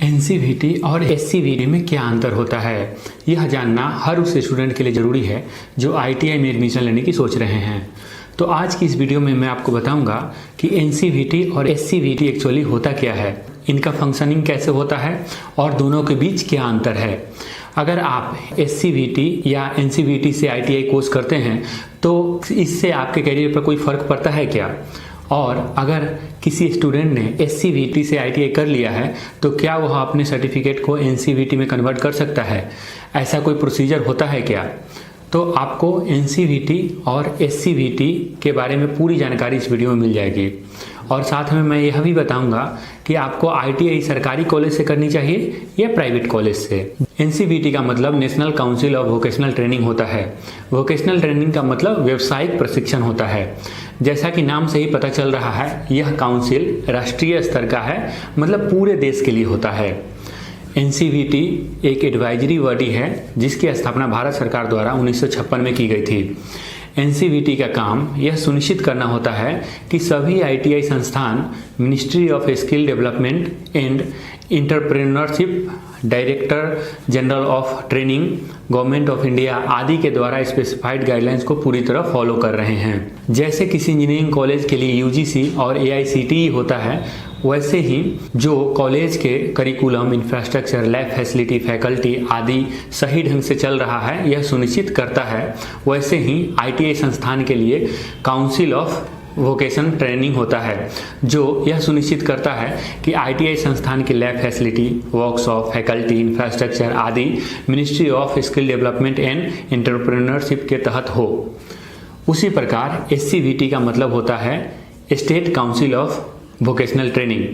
NCVT और SCVT में क्या अंतर होता है, यह जानना हर उस स्टूडेंट के लिए ज़रूरी है जो आईटीआई में एडमिशन लेने की सोच रहे हैं। तो आज की इस वीडियो में मैं आपको बताऊंगा कि एनसीवीटी और एससीवीटी एक्चुअली होता क्या है, इनका फंक्शनिंग कैसे होता है और दोनों के बीच क्या अंतर है। अगर आप एससीवीटी या एनसीवीटी से आईटीआई कोर्स करते हैं तो इससे आपके करियर पर कोई फ़र्क पड़ता है क्या, और अगर किसी स्टूडेंट ने एससीवीटी से आईटीआई कर लिया है तो क्या वह अपने सर्टिफिकेट को एनसीवीटी में कन्वर्ट कर सकता है, ऐसा कोई प्रोसीजर होता है क्या। तो आपको एनसीवीटी और एससीवीटी के बारे में पूरी जानकारी इस वीडियो में मिल जाएगी। और साथ में मैं यह भी बताऊंगा कि आपको आईटीआई सरकारी कॉलेज से करनी चाहिए या प्राइवेट कॉलेज से। एनसीवीटी का मतलब national council of vocational training होता है। वोकेशनल ट्रेनिंग का मतलब व्यावसायिक प्रशिक्षण होता है। जैसा कि नाम से ही पता चल रहा है, यह काउंसिल राष्ट्रीय स्तर का है, मतलब पूरे देश के लिए होता है। एनसीवीटी एक एडवाइजरी बॉडी है जिसकी स्थापना भारत सरकार द्वारा 1956 में की गई थी। एनसीवीटी का काम यह सुनिश्चित करना होता है कि सभी आईटीआई संस्थान ministry of skill development and entrepreneurship, director general of training, government of India आदि के द्वारा स्पेसिफाइड गाइडलाइंस को पूरी तरह फॉलो कर रहे हैं। जैसे किसी इंजीनियरिंग कॉलेज के लिए यूजीसी और एआईसीटीई होता है, वैसे ही जो कॉलेज के curriculum, infrastructure, lab facility, faculty आदि सही ढंग से चल रहा है यह सुनिश्चित करता है, वैसे ही आईटीआई संस्थान के लिए काउंसिल ऑफ वोकेशन ट्रेनिंग होता है जो यह सुनिश्चित करता है कि आईटीआई संस्थान की lab facility, workshop, faculty, infrastructure आदि ministry of skill development and entrepreneurship के तहत हो। उसी प्रकार एससीवीटी का मतलब होता है state council of vocational training.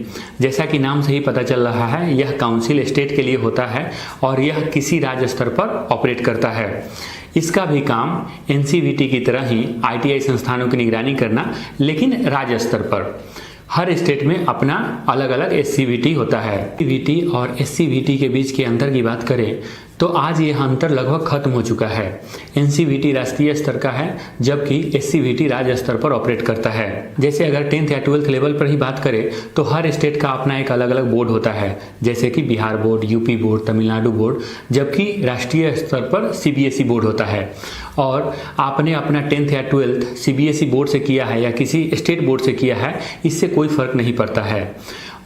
जैसा कि नाम से ही पता चल रहा है, यह काउंसिल स्टेट के लिए होता है और यह किसी राज्य स्तर पर ऑपरेट करता है। इसका भी काम एनसीवीटी की तरह ही आईटीआई संस्थानों की निगरानी करना, लेकिन राज्य स्तर पर। हर स्टेट में अपना अलग अलग एससीवीटी होता है। एससीवीटी और एससीवीटी के बीच के अंतर की बात करें तो आज यह अंतर लगभग खत्म हो चुका है। एनसीवीटी राष्ट्रीय स्तर का है जबकि एससीवीटी राज्य स्तर पर ऑपरेट करता है। जैसे अगर 10th या 12th लेवल पर ही बात करें तो हर स्टेट का अपना एक अलग अलग बोर्ड होता है, जैसे कि Bihar board, UP board, Tamil Nadu board, जबकि राष्ट्रीय स्तर पर सीबीएसई बोर्ड होता है। और आपने अपना 10th या 12th सीबीएसई बोर्ड से किया है या किसी स्टेट बोर्ड से किया है, इससे कोई फर्क नहीं पड़ता है।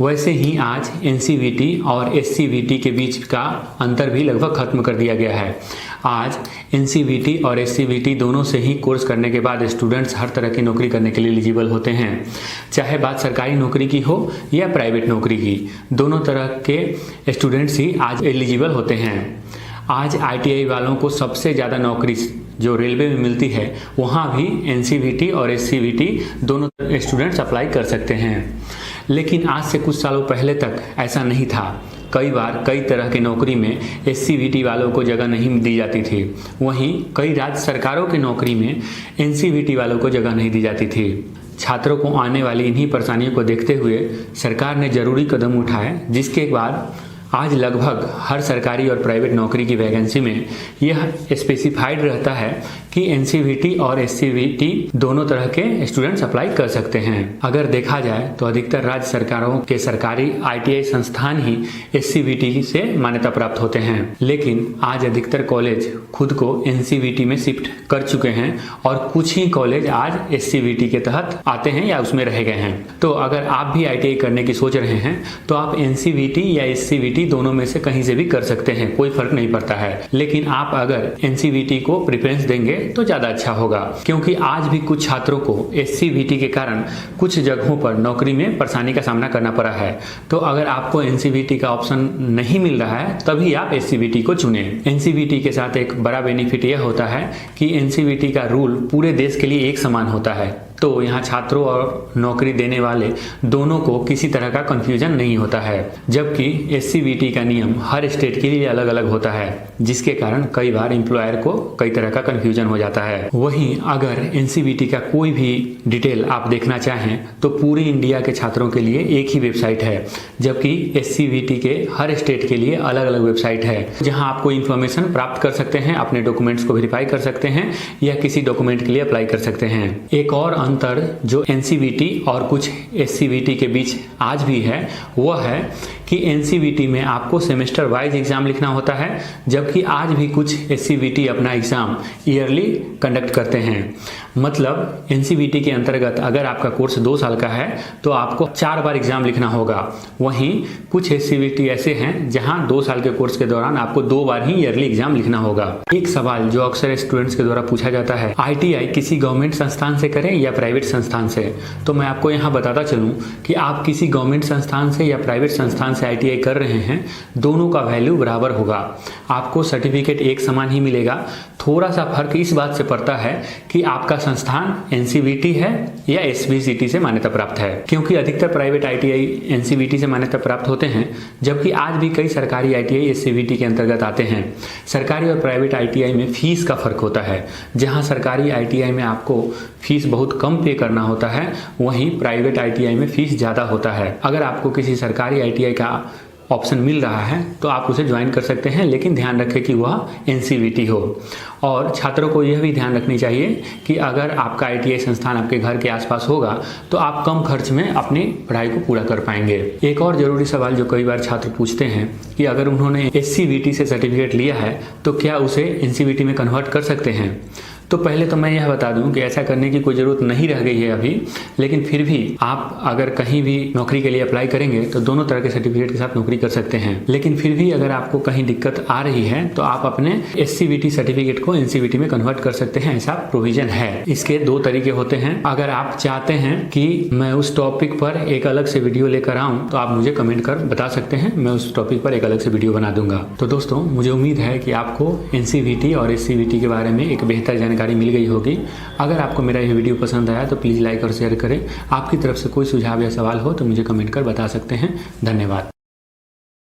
वैसे ही आज एनसीवीटी और एससीवीटी के बीच का अंतर भी लगभग खत्म कर दिया गया है। आज एनसीवीटी और एससीवीटी दोनों से ही कोर्स करने के बाद स्टूडेंट्स हर तरह की नौकरी करने के लिए एलिजिबल होते हैं, चाहे बात सरकारी नौकरी की हो या प्राइवेट नौकरी की। दोनों तरह के स्टूडेंट्स ही आज एलिजिबल होते हैं। आज आईटीआई वालों को सबसे ज़्यादा नौकरी जो रेलवे में मिलती है, वहाँ भी एनसीवीटी और एससीवीटी दोनों स्टूडेंट्स अप्लाई कर सकते हैं। लेकिन आज से कुछ सालों पहले तक ऐसा नहीं था। कई बार कई तरह की नौकरी में एससीवीटी वालों को जगह नहीं दी जाती थी, वहीं कई राज्य सरकारों की नौकरी में एनसीवीटी वालों को जगह नहीं दी जाती थी। छात्रों को आने वाली इन्हीं परेशानियों को देखते हुए सरकार ने जरूरी कदम उठाए, जिसके बाद आज लगभग हर सरकारी और प्राइवेट नौकरी की वैकेंसी में यह स्पेसिफाइड रहता है कि एनसीवीटी और एससीवीटी दोनों तरह के स्टूडेंट्स अप्लाई कर सकते हैं। अगर देखा जाए तो अधिकतर राज्य सरकारों के सरकारी आईटीआई संस्थान ही एससीवीटी से मान्यता प्राप्त होते हैं, लेकिन आज अधिकतर कॉलेज खुद को एनसीवीटी में शिफ्ट कर चुके हैं और कुछ ही कॉलेज आज एससीवीटी के तहत आते हैं या उसमें रह गए हैं। तो अगर आप भी आईटीआई करने की सोच रहे हैं तो आप एनसीवीटी या एससीवीटी दोनों में से कहीं से भी कर सकते हैं, कोई फर्क नहीं पड़ता है। लेकिन आप अगर एनसीवीटी को प्रेफरेंस देंगे तो ज्यादा अच्छा होगा, क्योंकि आज भी कुछ छात्रों को एससीवीटी के कारण कुछ जगहों पर नौकरी में परेशानी का सामना करना पड़ा है। तो अगर आपको एनसीवीटी का ऑप्शन नहीं मिल रहा है तभी आप एससीवीटी को चुने। एनसीवीटी के साथ एक बड़ा बेनिफिट यह होता है कि एनसीवीटी का रूल पूरे देश के लिए एक समान होता है, तो यहाँ छात्रों और नौकरी देने वाले दोनों को किसी तरह का कंफ्यूजन नहीं होता है। जबकि एससीवीटी का नियम हर स्टेट के लिए अलग अलग होता है, जिसके कारण कई बार एम्प्लॉयर को कई तरह का कंफ्यूजन हो जाता है। वहीं अगर एनसीवीटी का कोई भी डिटेल आप देखना चाहें तो पूरी इंडिया के छात्रों के लिए एक ही वेबसाइट है, जबकि एससीवीटी के हर स्टेट के लिए अलग अलग वेबसाइट है, जहाँ आपको इन्फॉर्मेशन प्राप्त कर सकते हैं, अपने डॉक्यूमेंट्स को वेरीफाई कर सकते हैं या किसी डॉक्यूमेंट के लिए अप्लाई कर सकते हैं। एक और अंतर जो एनसीवीटी और कुछ एससीवीटी के बीच आज भी है वह है कि एनसीवीटी में आपको सेमेस्टर वाइज एग्जाम लिखना होता है, जबकि आज भी कुछ एससीवीटी अपना एग्जाम ईयरली कंडक्ट करते हैं। मतलब एनसीवीटी के अंतर्गत अगर आपका कोर्स 2 साल का है तो आपको 4 बार एग्जाम लिखना होगा। वहीं कुछ एससीवीटी ऐसे हैं जहां 2 साल के कोर्स के दौरान आपको 2 बार ही ईयरली एग्जाम लिखना होगा। एक सवाल जो अक्सर स्टूडेंट्स के द्वारा पूछा जाता है, आईटीआई किसी गवर्नमेंट संस्थान से करें या प्राइवेट संस्थान से? तो मैं आपको यहाँ बताता चलूँ कि आप किसी गवर्नमेंट संस्थान से या प्राइवेट संस्थान से आईटीआई कर रहे हैं, दोनों का वैल्यू बराबर होगा। आपको सर्टिफिकेट एक समान ही मिलेगा। थोड़ा सा फर्क इस बात से पड़ता है कि आपका संस्थान एनसीवीटी है या एसवीसीटी से मान्यता प्राप्त है, क्योंकि अधिकतर प्राइवेट आईटीआई एनसीवीटी से मान्यता प्राप्त होते हैं, जबकि आज भी कई सरकारी आईटीआई एससीवीटी के अंतर्गत आते हैं। सरकारी और प्राइवेट आईटीआई में फीस का फर्क होता है। जहां सरकारी आईटीआई में आपको फीस बहुत कम पे करना होता है, वहीं प्राइवेट आईटीआई में फीस ज़्यादा होता है। अगर आपको किसी सरकारी आईटीआई का ऑप्शन मिल रहा है तो आप उसे ज्वाइन कर सकते हैं, लेकिन ध्यान रखें कि वह एनसीवीटी हो। और छात्रों को यह भी ध्यान रखनी चाहिए कि अगर आपका आईटीआई संस्थान आपके घर के आसपास होगा तो आप कम खर्च में अपनी पढ़ाई को पूरा कर पाएंगे। एक और ज़रूरी सवाल जो कई बार छात्र पूछते हैं कि अगर उन्होंने एससीवीटी से सर्टिफिकेट लिया है तो क्या उसे एनसीवीटी में कन्वर्ट कर सकते हैं? तो पहले तो मैं यह बता दूं कि ऐसा करने की कोई ज़रूरत नहीं रह गई है अभी, लेकिन फिर भी आप अगर कहीं भी नौकरी के लिए अप्लाई करेंगे तो दोनों तरह के सर्टिफिकेट के साथ नौकरी कर सकते हैं। लेकिन फिर भी अगर आपको कहीं दिक्कत आ रही है तो आप अपने एससीवीटी सर्टिफिकेट को एनसीवीटी में कन्वर्ट कर सकते हैं, ऐसा प्रोविजन है। इसके 2 तरीके होते हैं। अगर आप चाहते हैं कि मैं उस टॉपिक पर एक अलग से वीडियो लेकर आऊँ तो आप मुझे कमेंट कर बता सकते हैं, मैं उस टॉपिक पर एक अलग से वीडियो बना दूंगा। तो दोस्तों, मुझे उम्मीद है कि आपको एनसीवीटी और एससीवीटी के बारे में एक बेहतर जानकारी मिल गई होगी। अगर आपको मेरा यह वीडियो पसंद आया तो प्लीज़ लाइक और शेयर करें। आपकी तरफ से कोई सुझाव या सवाल हो तो मुझे कमेंट कर बता सकते हैं। धन्यवाद।